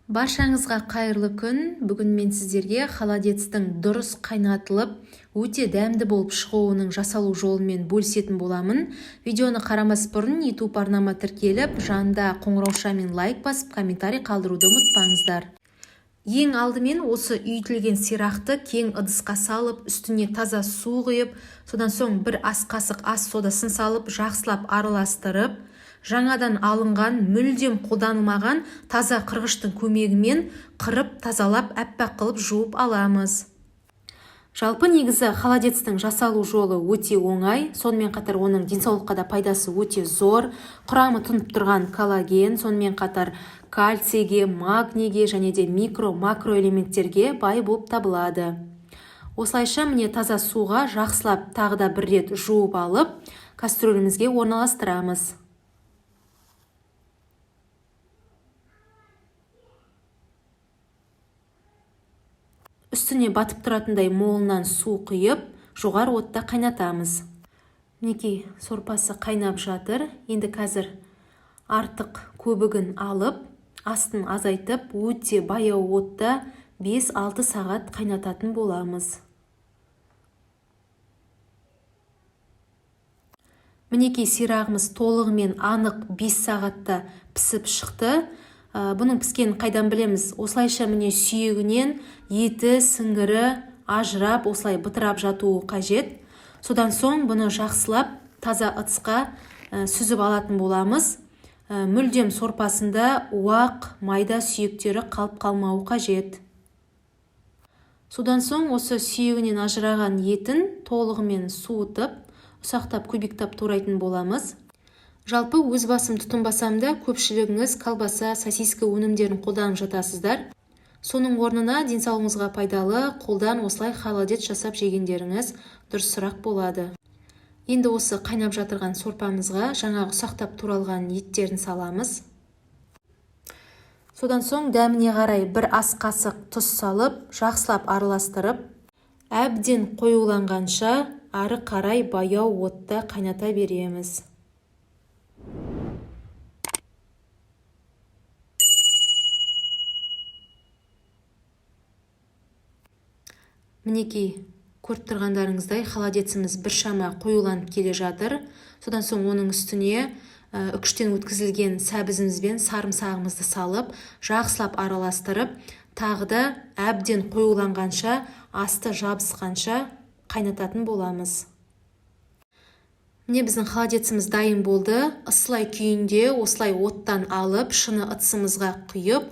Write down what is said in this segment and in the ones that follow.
Баршаңызға қайырлы күн. Бүгін мен сіздерге холодецтің дұрыс қайнатылып, өте дәмді болып шығуының жасалу жолымен бөлісетін боламын. Видеоны қарамас бұрын YouTube арнама тіркеліп, жанында қоңыраушамен лайк басып, комментарий қалдыруды ұмытпаңыздар. Ең алдымен осы үйітілген сирақты кең ыдысқа салып, үстіне таза су құйып, содан соң бір ас қасық ас содасын салып, жақсылап араластырып, жаңадан алынған, мүлдем қолданылмаған таза қырғыштың көмегімен қырып, тазалап, әппақ қылып жуып аламыз. Жалпы негізі холодецтің жасалу жолы өте оңай, сонымен қатар оның денсаулыққа да пайдасы өте зор. Құрамы тұнып тұрған коллаген, сонымен қатар кальцийге, магнийге және де микро-макро элементтерге бай болып табылады. Осылайша міне таза суға жақсылап тағы да бір рет жуып алып, кастрөлімізге орналастырамыз. Үстіне батып тұратындай молынан су құйып, жоғары отта қайнатамыз. Мінекей сорпасы қайнап жатыр. Енді қазір артық көбігін алып, астын азайтып, өте баяу отта 5-6 сағат қайнататын боламыз. Мінекей сирағымыз толығымен анық 5 сағатта пісіп шықты. Бұның піскенін қайдан білеміз? Осылайша міне сүйегінен еті, сіңірі ажырап, осылай бытырап жатуы қажет. Содан соң бұны жақсылап таза ыдысқа сүзіп алатын боламыз. Мүлдем сорпасында уақ, майда сүйектері қалып қалмауы қажет. Содан соң осы сүйегінен ажыраған етін толығымен суытып, ұсақтап көбіктап турайтын боламыз. Жалпы өз басым тұтынбасамда көпшілігіңіз колбаса, сосиска өнімдерін қолданып жатасыздар. Соның орнына денсаулығыңызға пайдалы қолдан осылай холодец жасап жегендеріңіз дұрысырақ болады. Енді осы қайнап жатырған сорпамызға жаңағы ұсақтап туралған еттерін саламыз. Содан соң дәміне қарай бір ас қасық тұз салып, жақсылап араластырып, әбден қоюланғанша ары қарай баяу отта қайната береміз. Мінекей, көріп тұрғандарыңыздай холодеціміз біршама қоюланып келе жатыр. Содан соң оның үстіне үкіштен өткізілген сәбізімізбен сарымсағымызды салып, жақсылап араластырып, тағы да әбден қоюланғанша, асты жабысқанша қайнататын боламыз. Міне біздің холодеціміз дайын болды. Ысылай күйінде осылай оттан алып, шыны ыдысымызға құйып,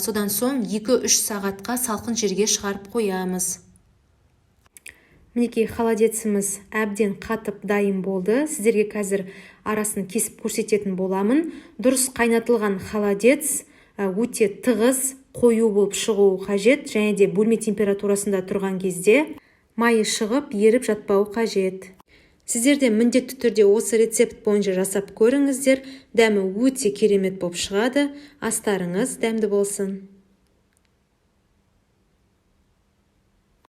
содан соң 2-3 сағатқа салқын жерге шығарып қоямыз. Мінекей холодеціміз әбден қатып дайын болды. Сіздерге қазір арасын кесіп көрсететін боламын. Дұрыс қайнатылған холодец өте тығыз, қою болып шығуы қажет, және де бөлме температурасында тұрған кезде майы шығып, еріп жатпауы қажет. Сіздер де міндетті түрде осы рецепт бойынша жасап көріңіздер. Дәмі өте керемет болып шығады. Астарыңыз дәмді болсын.